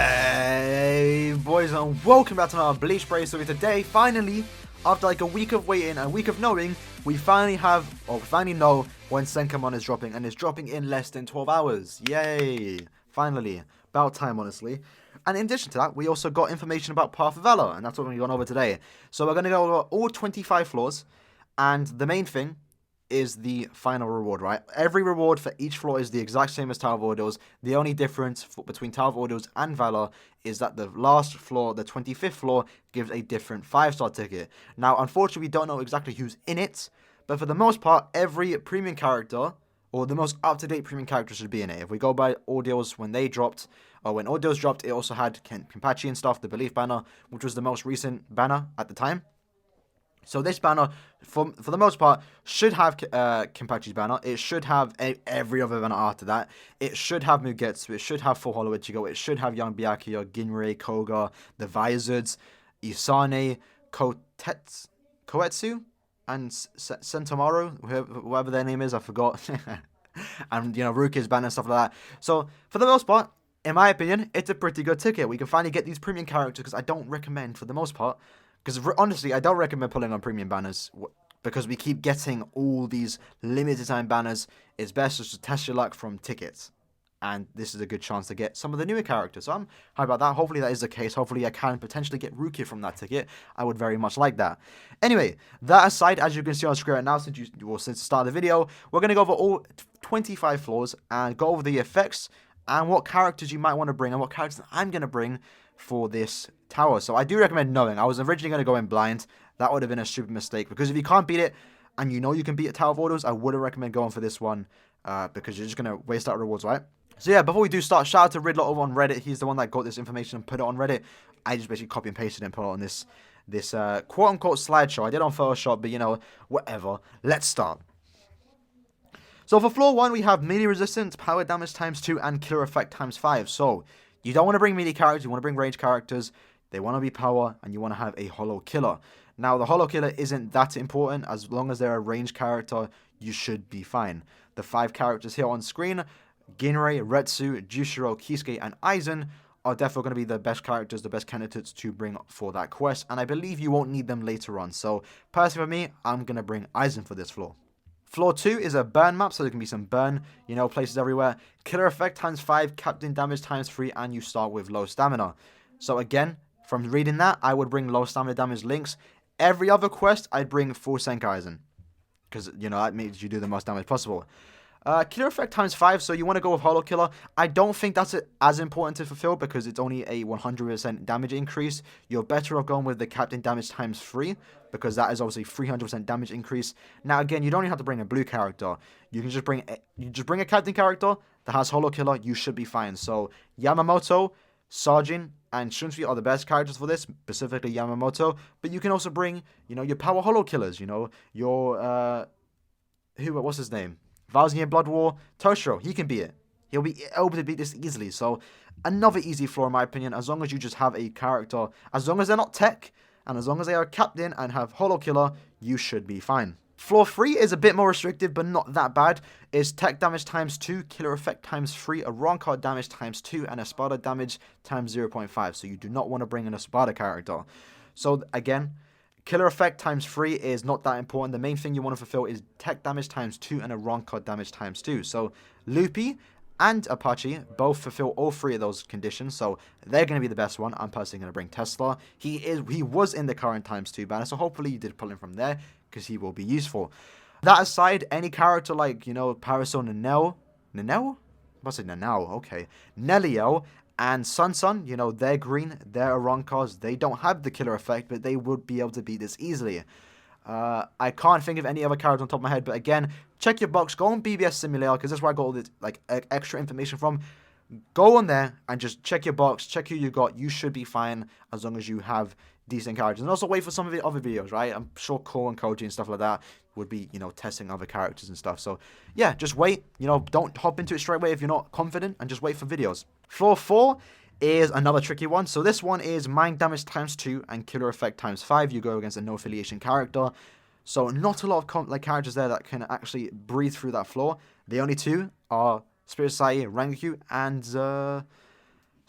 Hey boys, and welcome back to another Bleach Brace. So today, finally, after like a week of waiting, a week of knowing, we finally know when Senkamon is dropping, and it's dropping in less than 12 hours. Yay! Finally. About time, honestly. And in addition to that, we also got information about Path of Valor, and that's what we're going to go over today. So we're going to go over all 25 floors, and the main thing is the final reward, right? Every reward for each floor is the exact same as Tower of Orders. The only difference between Tower of Orders and Valor is that the last floor, the 25th floor, gives a different 5-star ticket. Now, unfortunately, we don't know exactly who's in it, but for the most part, every premium character, or the most up-to-date premium character, should be in it. If we go by Ordeals when they dropped, or when Ordeals dropped, it also had Kenpachi and stuff, the Belief banner, which was the most recent banner at the time. So this banner, for the most part, should have Kenpachi's banner. It should have every other banner after that. It should have Mugetsu. It should have Full Hollow Ichigo. It should have Young Byakuya, Ginrei, Koga, the Vizards, Isane, Koetsu, and Sentomaru, whoever their name is, I forgot. And, Ruki's banner and stuff like that. So, for the most part, in my opinion, it's a pretty good ticket. We can finally get these premium characters, because I don't recommend, for the most part, because honestly, I don't recommend pulling on premium banners because we keep getting all these limited time banners. It's best just to test your luck from tickets. And this is a good chance to get some of the newer characters. So I'm happy about that. Hopefully that is the case. Hopefully I can potentially get Rukia from that ticket. I would very much like that. Anyway, that aside, as you can see on screen right now, since the start of the video, we're going to go over all 25 floors and go over the effects and what characters you might want to bring and what characters I'm going to bring for this tower. So I do recommend knowing. I was originally going to go in blind. That would have been a stupid mistake, because if you can't beat it and you know you can beat a Tower of Orders, I wouldn't recommend going for this one because you're just going to waste out rewards, right? So yeah, before we do start, shout out to Riddler over on Reddit. He's the one that got this information and put it on Reddit. I just basically copy and pasted it and put it on this quote-unquote slideshow. I did on Photoshop, but whatever. Let's start. So for floor 1, we have melee resistance, power damage ×2, and killer effect ×5. So you don't want to bring melee characters, you want to bring range characters. They want to be power, and you want to have a hollow killer. Now, the hollow killer isn't that important. As long as they're a range character, you should be fine. The 5 characters here on screen, Ginrei, Retsu, Jushiro, Kisuke, and Aizen, are definitely going to be the best characters, the best candidates to bring for that quest. And I believe you won't need them later on. So, personally for me, I'm going to bring Aizen for this floor. Floor 2 is a burn map, so there can be some burn, places everywhere. Killer effect ×5, captain damage ×3, and you start with low stamina. So again, from reading that, I would bring low stamina damage links. Every other quest, I'd bring full Senkaizen, because, that means you do the most damage possible. Killer effect ×5, so you want to go with Hollow Killer. I don't think that's as important to fulfill, because it's only a 100% damage increase. You're better off going with the captain damage ×3, because that is obviously 300% damage increase. Now again, you don't even have to bring a blue character. You can just bring a captain character that has Hollow Killer. You should be fine. So Yamamoto, Sajin, and Shunsui are the best characters for this, specifically Yamamoto. But you can also bring, your power Hollow Killers. Your what's his name? Valznian Blood War, Toshiro, he can beat it. He'll be able to beat this easily. So, another easy floor in my opinion, as long as you just have a character, as long as they're not tech, and as long as they are a captain and have Hollow Killer, you should be fine. Floor 3 is a bit more restrictive, but not that bad. It's tech damage ×2, killer effect ×3, a wrong card damage ×2, and Espada damage ×0.5. So you do not want to bring an Espada character. So again, killer effect ×3 is not that important. The main thing you want to fulfill is tech damage ×2 and a wrong card damage ×2. So Luffy and Apache both fulfill all 3 of those conditions, so they're going to be the best one. I'm personally going to bring Tesla. He was in the current ×2 banner, so hopefully you did pull him from there, because he will be useful. That aside, any character like, Parasol Nanel? I'm about to say Nanao, okay. Nelio and Sun, they're green, they're wrong cards. They don't have the killer effect, but they would be able to beat this easily. I can't think of any other character on top of my head, but again, check your box, go on BBS Simulator, because that's where I got all this extra information from. Go on there and just check your box, check who you got. You should be fine as long as you have decent characters. And also wait for some of the other videos, right? I'm sure Cole and Koji and stuff like that would be, testing other characters and stuff. So yeah, just wait. Don't hop into it straight away if you're not confident, and just wait for videos. Floor 4 is another tricky one. So this one is mind damage ×2 and killer effect ×5. You go against a no affiliation character. So not a lot of characters there that can actually breathe through that floor. The only 2 are Spirit Sai, Rangaku, and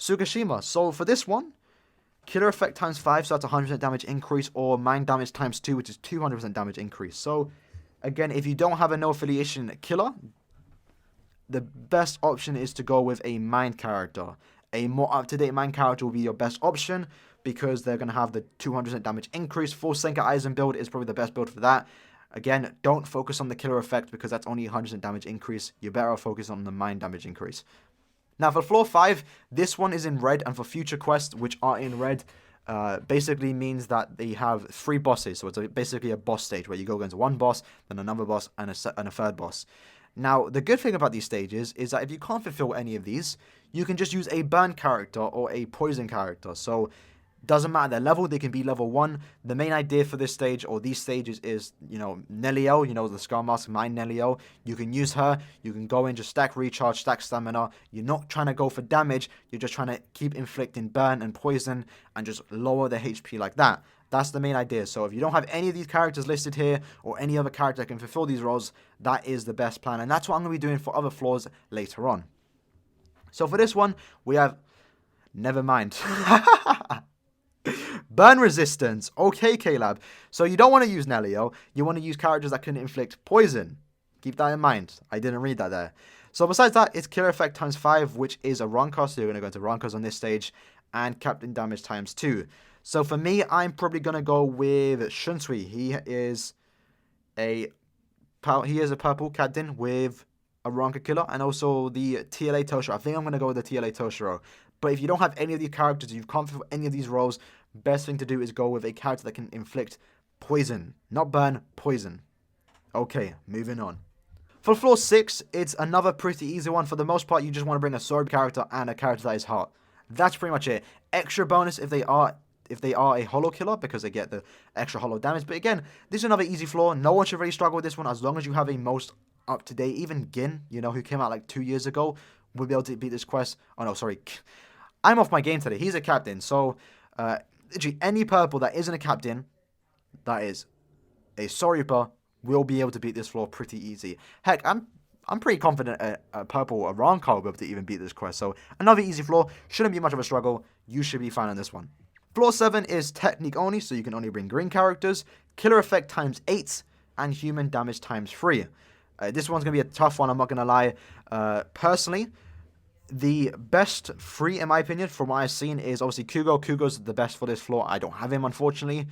Tsukishima. So for this one, killer effect times 5, so that's 100% damage increase, or mind damage times 2, which is 200% damage increase. So again, if you don't have a no affiliation killer, the best option is to go with a mind character. A more up-to-date mind character will be your best option because they're going to have the 200% damage increase. Full Senka Aizen build is probably the best build for that. Again, don't focus on the killer effect because that's only 100% damage increase. You're better off focusing on the mind damage increase. Now for floor 5, this one is in red, and for future quests which are in red, basically means that they have 3 bosses. So it's basically a boss stage where you go against one boss, then another boss, and a third boss. Now, the good thing about these stages is that if you can't fulfill any of these, you can just use a burn character or a poison character. So, doesn't matter their level, they can be level 1. The main idea for this stage, or these stages, is, Nelio, the Scar Mask, Mind Nelio. You can use her, you can go in, just stack recharge, stack stamina. You're not trying to go for damage, you're just trying to keep inflicting burn and poison, and just lower the HP like that. That's the main idea. So if you don't have any of these characters listed here, or any other character that can fulfill these roles, that is the best plan. And that's what I'm going to be doing for other floors later on. So for this one, we have... Never mind. Burn resistance. Okay, K-Lab. So you don't want to use Nelio. You want to use characters that can inflict poison. Keep that in mind. I didn't read that there. So besides that, it's killer effect times 5, which is a Ronka. So you're going to go into Ronkas on this stage. And captain damage times 2. So for me, I'm probably going to go with Shunsui. He is a purple captain with a Ronka killer, and also the TLA Toshiro. I think I'm going to go with the TLA Toshiro. But if you don't have any of these characters, you can't fulfill any of these roles, best thing to do is go with a character that can inflict poison. Not burn, poison. Okay, moving on. For floor 6, it's another pretty easy one. For the most part, you just want to bring a sword character and a character that is hot. That's pretty much it. Extra bonus if they are a holo killer, because they get the extra holo damage. But again, this is another easy floor. No one should really struggle with this one as long as you have a most up-to-date. Even Gin, who came out like 2 years ago, will be able to beat this quest. Oh no, sorry. I'm off my game today. He's a captain. So, literally any purple that isn't a captain, that is a Soryupa, will be able to beat this floor pretty easy. Heck, I'm pretty confident a purple or Ronka will be able to even beat this quest. So, another easy floor. Shouldn't be much of a struggle. You should be fine on this one. Floor 7 is technique only, so you can only bring green characters. Killer effect times 8, and human damage times 3. This one's going to be a tough one, I'm not going to lie. Personally, the best 3, in my opinion, from what I've seen, is obviously Kugo. Kugo's the best for this floor. I don't have him, unfortunately.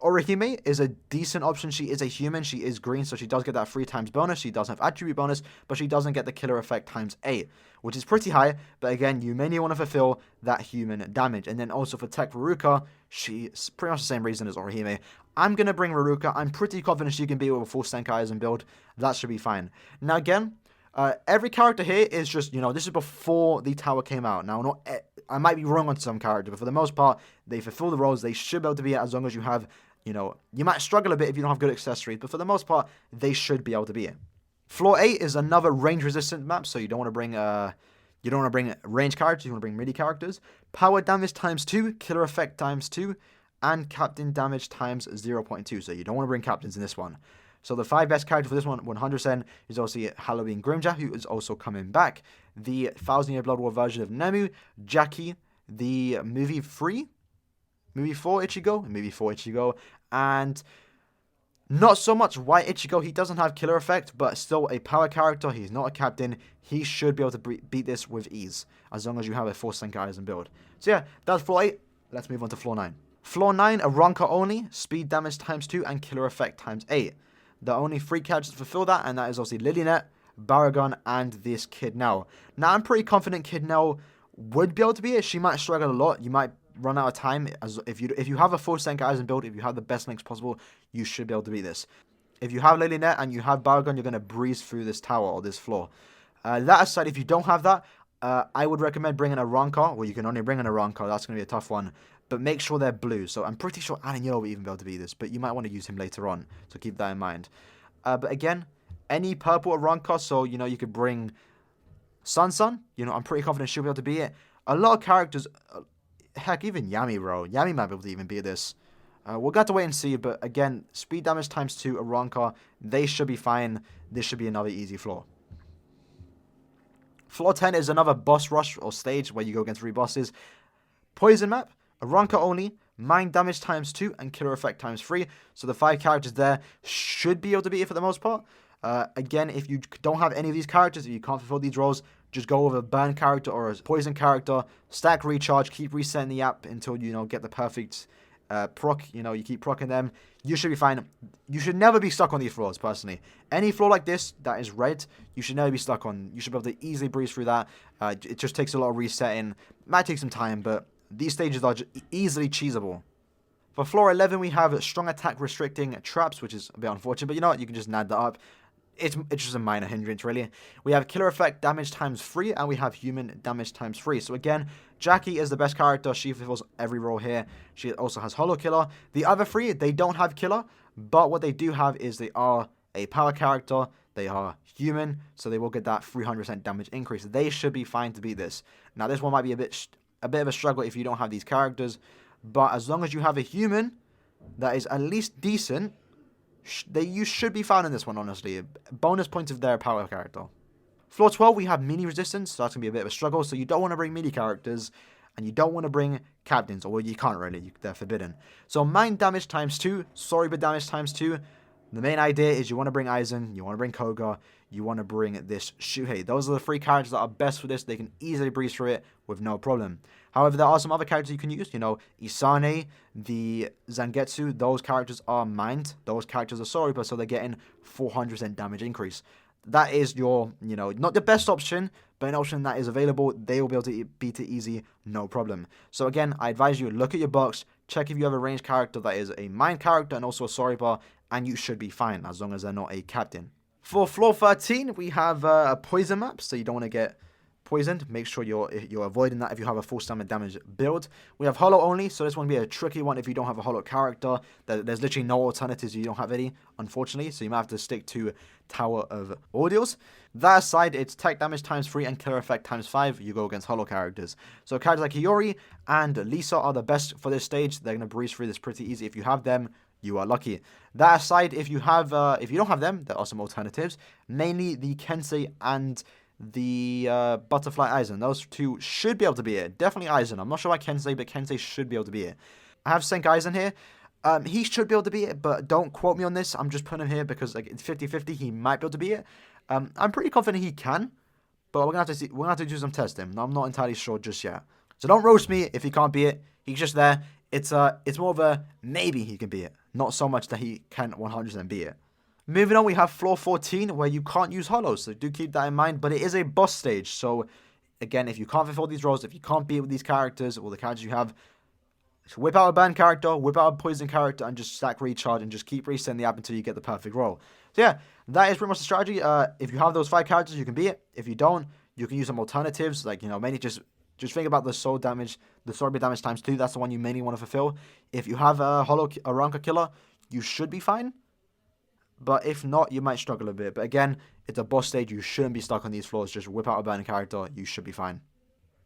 Orihime is a decent option. She is a human. She is green, so she does get that 3 times bonus. She does have attribute bonus, but she doesn't get the killer effect times 8, which is pretty high. But again, you mainly want to fulfill that human damage. And then also for Tech Ruruka, she's pretty much the same reason as Orihime. I'm going to bring Ruruka. I'm pretty confident she can be with a full Senkai Aizen build. That should be fine. Now again, every character here is just, this is before the tower came out. Now, I might be wrong on some character, but for the most part, they fulfill the roles. They should be able to be it as long as you have, you might struggle a bit if you don't have good accessories, but for the most part, they should be able to be it. Floor 8 is another range resistant map, so you don't want to bring range characters, you want to bring melee characters. Power damage times 2, killer effect times 2, and captain damage times 0.2. So you don't want to bring captains in this one. So the 5 best characters for this one, 100%, is also Halloween Grimja, who is also coming back. The 1000-Year Blood War version of Nemu, Jackie, the movie 4 Ichigo, and not so much White Ichigo. He doesn't have killer effect, but still a power character. He's not a captain. He should be able to beat this with ease, as long as you have a full Senkai Aizen build. So yeah, that's floor 8. Let's move on to floor 9. Floor 9, a Ronka only, speed damage times 2, and killer effect times 8. There are only 3 characters to fulfill that, and that is obviously Lilynet, Baragon, and this Kid Now. Now, I'm pretty confident Kid Now would be able to be it. She might struggle a lot. You might run out of time. As if you have a full Senkai Aizen build, if you have the best links possible, you should be able to beat this. If you have Lilynet and you have Baragon, you're going to breeze through this tower or this floor. That aside, if you don't have that, I would recommend bringing a Ronka. Well, you can only bring in a Ronka. That's going to be a tough one. But make sure they're blue. So I'm pretty sure Aaroniero will even be able to beat this, but you might want to use him later on. So keep that in mind. But again, any purple or Ronka, so, you could bring Sun. I'm pretty confident she'll be able to beat it. A lot of characters, heck, even Yami, bro. Yami might be able to even beat this. We'll have to wait and see, but again, speed damage times 2, a Ronka, they should be fine. This should be another easy floor. Floor 10 is another boss rush or stage where you go against 3 bosses. Poison map, Aaroniero only, mind damage times 2, and killer effect times 3. So the 5 characters there should be able to beat it for the most part. Again, if you don't have any of these characters, if you can't fulfill these roles, just go with a burn character or a poison character, stack recharge, keep resetting the app until you get the perfect proc. You keep procking them. You should be fine. You should never be stuck on these floors, personally. Any floor like this that is red, you should never be stuck on. You should be able to easily breeze through that. It just takes a lot of resetting. Might take some time, but these stages are easily cheesable. For floor 11, we have strong attack restricting traps, which is a bit unfortunate, but you know what? You can just nad that up. It's just a minor hindrance, really. We have killer effect damage times 3, and we have human damage times 3. So again, Jackie is the best character. She fulfills every role here. She also has Holo Killer. The other 3, they don't have killer, but what they do have is they are a power character. They are human, so they will get that 300% damage increase. They should be fine to beat this. Now, this one might be a bit of a struggle if you don't have these characters, but as long as you have a human that is at least decent, you should be found in this one, honestly. Bonus points if they're a power character. Floor 12, we have mini resistance, so that's going to be a bit of a struggle. So you don't want to bring mini characters, and you don't want to bring captains, or you can't really, they're forbidden. So mind damage times 2, Sorry damage times 2. The main idea is you want to bring Aizen, you want to bring Koga, you want to bring this Shuhei. Those are the 3 characters that are best for this. They can easily breeze through it with no problem. However, there are some other characters you can use. Isane, the Zangetsu, those characters are mined. Those characters are Soriba, so they're getting 400% damage increase. That is your, not the best option, but an option that is available. They will be able to beat it easy, no problem. So again, I advise you, look at your box, check if you have a ranged character that is a mined character and also a Soriba, and you should be fine as long as they're not a captain. For floor 13, we have a poison map, so you don't want to get poisoned. Make sure you're avoiding that if you have a full stamina damage build. We have holo only, so this one will be a tricky one if you don't have a holo character. There's literally no alternatives if you don't have any, unfortunately, so you might have to stick to Tower of Ordeals. That aside, it's tech damage times 3 and killer effect times 5. You go against holo characters. So characters like Hiyori and Lisa are the best for this stage. They're going to breeze through this pretty easy. If you have them, you are lucky. That aside, if you don't have them, there are some alternatives. Mainly the Kensei and the Butterfly Aizen. Those 2 should be able to beat it. Definitely Aizen. I'm not sure why Kensei, but Kensei should be able to beat it. I have Senk Aizen here. He should be able to beat it, but don't quote me on this. I'm just putting him here because it's 50-50. He might be able to beat it. I'm pretty confident he can, but we're gonna have to see. We're gonna have to do some testing. I'm not entirely sure just yet. So don't roast me if he can't beat it. He's just there. It's more of a maybe he can beat it, not so much that he can 100% beat it. Moving on, we have floor 14, where you can't use holos, so do keep that in mind, but it is a boss stage, so again, if you can't fulfill these roles, if you can't beat with these characters, or the characters you have, whip out a burn character, whip out a poison character, and just stack recharge, and just keep resetting the app until you get the perfect role. So yeah, that is pretty much the strategy. If you have those 5 characters, you can beat it. If you don't, you can use some alternatives, like, mainly just think about the soul damage, the sword damage times 2, that's the one you mainly want to fulfill. If you have a Aaroniero killer, you should be fine. But if not, you might struggle a bit. But again, it's a boss stage. You shouldn't be stuck on these floors. Just whip out a burning character. You should be fine.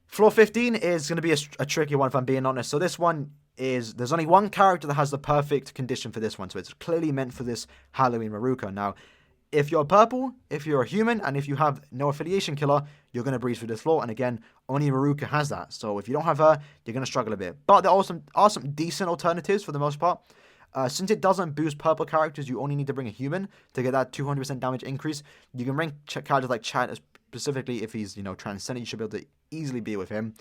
Floor 15 is going to be a tricky one, if I'm being honest. So this one is, there's only one character that has the perfect condition for this one. So it's clearly meant for this Halloween Maruka. Now, if you're purple, if you're a human, and if you have no affiliation killer, you're going to breeze through this floor. And again, only Maruka has that. So if you don't have her, you're going to struggle a bit. But there are some decent alternatives for the most part. Since it doesn't boost purple characters, you only need to bring a human to get that 200% damage increase. You can bring characters like Chad, specifically if he's, transcendent, you should be able to easily be with him.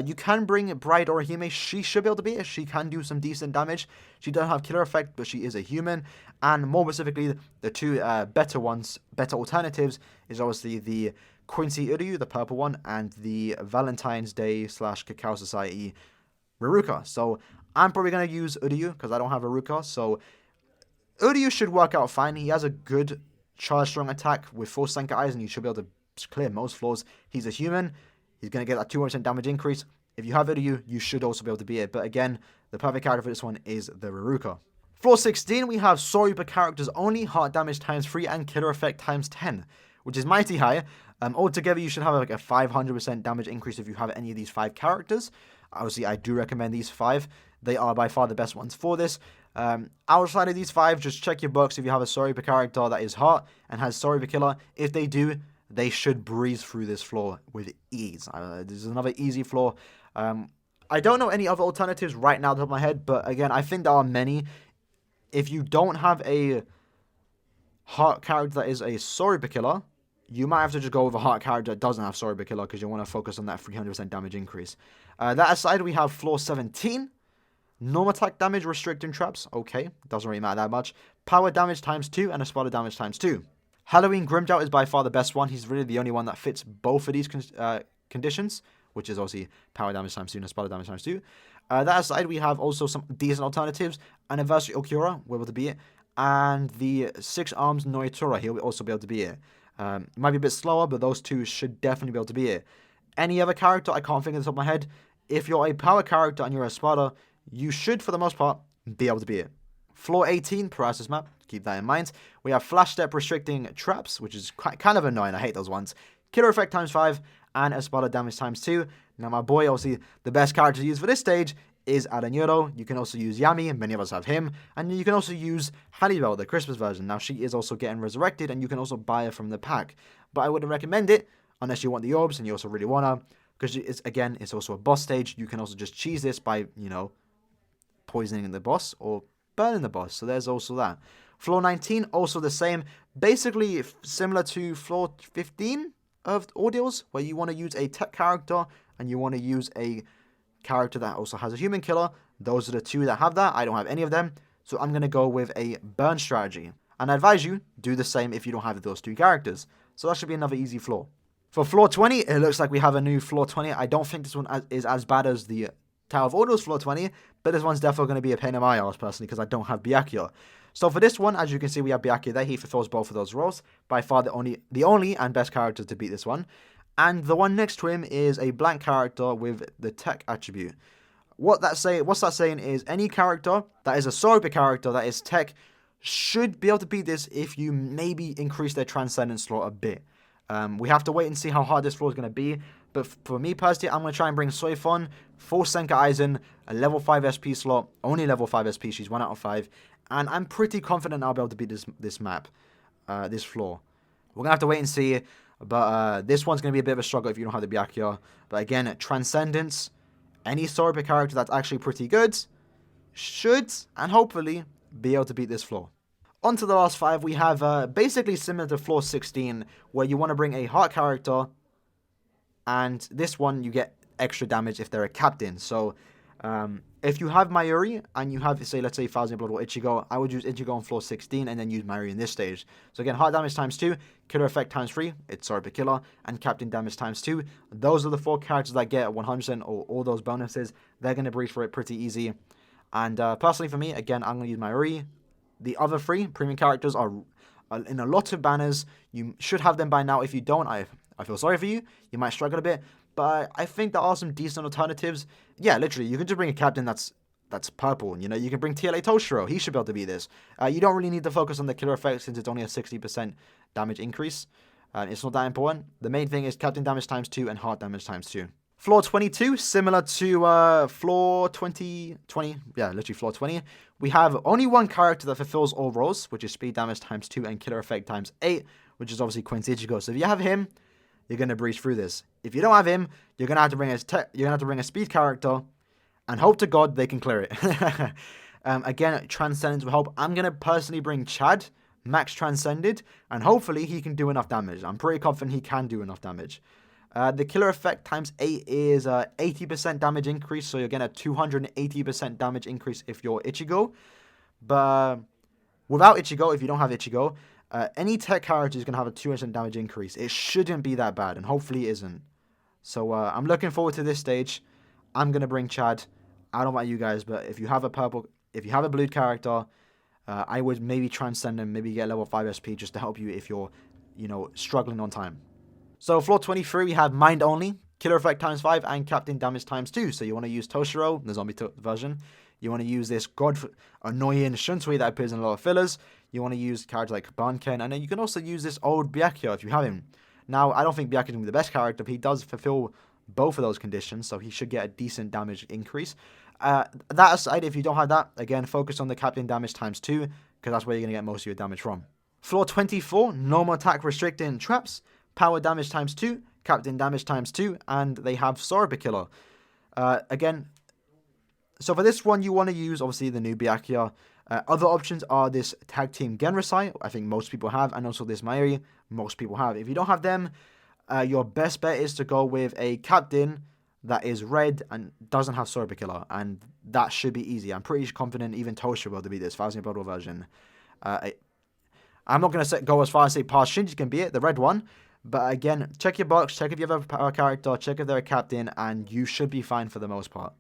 You can bring Bride or Hime. She should be able to beat it. She can do some decent damage. She doesn't have killer effect, but she is a human. And more specifically, the 2 better alternatives is obviously the Quincy Uryu, the purple one, and the Valentine's Day / Cacao Society Maruka. So I'm probably going to use Uryu because I don't have Maruka. So Uryu should work out fine. He has a good charge strong attack with 4 Senka Eyes, and you should be able to clear most floors. He's a human. He's going to get that 200% damage increase. If you have Uryu, you should also be able to beat it. But again, the perfect character for this one is the Maruka. Floor 16, we have Soriba characters only, heart damage times 3, and killer effect times 10, which is mighty high. Altogether, you should have like a 500% damage increase if you have any of these 5 characters. Obviously, I do recommend these 5. They are by far the best ones for this. Outside of these 5, just check your books if you have a Soriba character that is heart and has Soriba killer. If they do, they should breeze through this floor with ease. This is another easy floor. I don't know any other alternatives right now off the top of my head, but again, I think there are many. If you don't have a heart character that is a Sorry Killer, you might have to just go with a heart character that doesn't have Sorry Killer because you want to focus on that 300% damage increase. That aside, we have floor 17. Normal attack damage, restricting traps. Okay, doesn't really matter that much. Power damage times 2 and a Espada damage times 2. Halloween Grimjout is by far the best one. He's really the only one that fits both of these conditions, which is obviously power damage times 2 and Espada damage times 2. That aside, we have also some decent alternatives. Anniversary Okura will be able to be it. And the 6 Arms Noitura, he'll also be able to be it. Might be a bit slower, but those two should definitely be able to be it. Any other character, I can't think of the top of my head. If you're a power character and you're a Espada, you should, for the most part, be able to be it. Floor 18, Paralysis map. Keep that in mind. We have Flash Step restricting traps, which is kind of annoying. I hate those ones. Killer effect times 5 and Espada damage times 2. Now, my boy, obviously, the best character to use for this stage is Aaroniero. You can also use Yami, many of us have him. And you can also use Hallibel, the Christmas version. Now, she is also getting resurrected, and you can also buy her from the pack. But I wouldn't recommend it, unless you want the orbs and you also really want her. Because, it's also a boss stage. You can also just cheese this by, poisoning the boss or burning the boss. So there's also that. Floor 19, also the same. Basically similar to floor 15 of Ordeals, where you want to use a tech character and you want to use a character that also has a human killer. Those are the two that have that. I don't have any of them. So I'm going to go with a burn strategy. And I advise you, do the same if you don't have those two characters. So that should be another easy floor. For floor 20, it looks like we have a new floor 20. I don't think this one is as bad as the Tower of Ordeals floor 20, but this one's definitely going to be a pain in my ass personally because I don't have Byakuya. So for this one, as you can see, we have Byakuya there. He fulfills both of those roles. By far the only and best character to beat this one. And the one next to him is a blank character with the tech attribute. What's that saying is any character that is a Sorupa character that is tech should be able to beat this if you maybe increase their transcendence slot a bit. We have to wait and see how hard this floor is going to be. But for me personally, I'm going to try and bring Soifon, full Senka Aizen, a level 5 SP slot, only level 5 SP, she's 1 out of 5. And I'm pretty confident I'll be able to beat this map, this floor. We're going to have to wait and see, but this one's going to be a bit of a struggle if you don't have the Byakuya. But again, Transcendence, any Sorupa character that's actually pretty good, should, and hopefully, be able to beat this floor. On to the last 5, we have basically similar to floor 16, where you want to bring a heart character, and this one you get extra damage if they're a captain. So if you have Mayuri and you have, let's say 1000 Blood or Ichigo, I would use Ichigo on floor 16 and then use Mayuri in this stage. So again, heart damage times 2, killer effect times 3, it's Sorupa killer, and captain damage times 2. Those are the 4 characters that get 100% or all those bonuses. They're going to breathe for it pretty easy. And personally for me, again, I'm going to use Mayuri. The other 3 premium characters are in a lot of banners. You should have them by now. If you don't, I feel sorry for you. You might struggle a bit. But I think there are some decent alternatives. Yeah, literally, you can just bring a captain that's purple. You can bring TLA Toshiro. He should be able to beat this. You don't really need to focus on the killer effect since it's only a 60% damage increase. It's not that important. The main thing is captain damage times 2 and heart damage times 2. Floor 22, similar to floor 20, yeah, literally floor 20. We have only one character that fulfills all roles, which is speed damage times 2 and killer effect times 8, which is obviously Quincy Ichigo. So if you have him, you're going to breeze through this. If you don't have him, you're going to have to bring a speed character and hope to God they can clear it. Again, Transcendence will help. I'm going to personally bring Chad, max Transcended, and hopefully he can do enough damage. I'm pretty confident he can do enough damage. The killer effect times 8 is 80% damage increase, so you're getting a 280% damage increase if you're Ichigo. But without Ichigo, if you don't have Ichigo, any tech character is going to have a 200% damage increase. It shouldn't be that bad, and hopefully it isn't. So I'm looking forward to this stage. I'm going to bring Chad. I don't know about you guys, but if you have a blue character, I would maybe transcend him, maybe get level 5 SP just to help you if you're, struggling on time. So floor 23, we have Mind Only, killer effect times 5, and captain damage times 2. So you want to use Toshiro, the zombie version. You want to use this annoying Shunsui that appears in a lot of fillers. You want to use characters like Banken, and then you can also use this old Byakuya if you have him. Now, I don't think Byakuya is going to be the best character, but he does fulfill both of those conditions, so he should get a decent damage increase. That aside, if you don't have that, again, focus on the captain damage times 2, because that's where you're going to get most of your damage from. Floor 24, normal attack restricting traps. power damage times 2, captain damage times 2, and they have Sorba Killer. Again, so for this one, you want to use, obviously, the new Byakuya. Other options are this Tag Team Genryusai, I think most people have, and also this Mayuri, most people have. If you don't have them, your best bet is to go with a captain that is red and doesn't have Sorba Killer, and that should be easy. I'm pretty confident even Tosha will beat this 1000 Blood War version. I'm not going to go as far as say past Shinji can be it, the red one, but again, check your box, check if you have a power character, check if they're a captain, and you should be fine for the most part.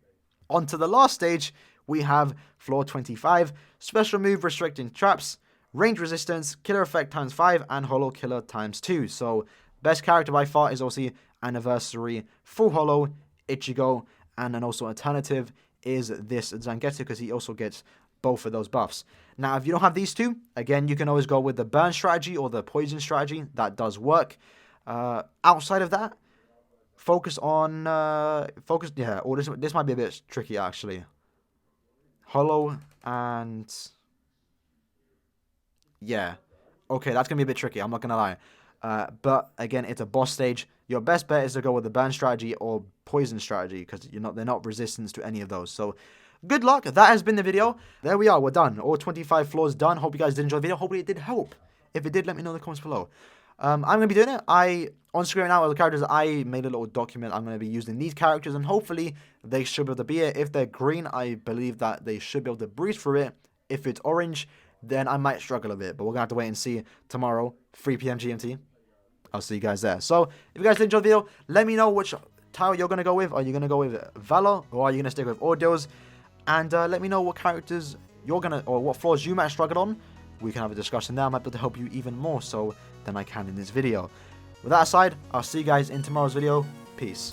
On to the last stage, we have floor 25, special move restricting traps, range resistance, killer effect times 5, and holo killer times 2. So, best character by far is obviously Anniversary, full holo, Ichigo, and then also alternative is this Zangetsu because he also gets both of those buffs. Now, if you don't have these two, again, you can always go with the burn strategy or the poison strategy. That does work. Outside of that, focus on... yeah, or this might be a bit tricky, actually. Holo and... yeah. Okay, that's going to be a bit tricky, I'm not going to lie. But, again, it's a boss stage. Your best bet is to go with the burn strategy or poison strategy because they're not resistant to any of those. So, good luck. That has been the video. There we are. We're done. All 25 floors done. Hope you guys did enjoy the video. Hopefully it did help. If it did, let me know in the comments below. I'm going to be doing it. On screen right now are the characters I made a little document. I'm going to be using these characters and hopefully they should be able to be it. If they're green, I believe that they should be able to breeze through it. If it's orange, then I might struggle a bit. But we're going to have to wait and see tomorrow, 3 p.m. GMT. I'll see you guys there. So, if you guys did enjoy the video, let me know which tile you're going to go with. Are you going to go with VALOR or are you going to stick with audios? And let me know what characters you're going to, or what floors you might struggle on. We can have a discussion there. I might be able to help you even more so than I can in this video. With that aside, I'll see you guys in tomorrow's video. Peace.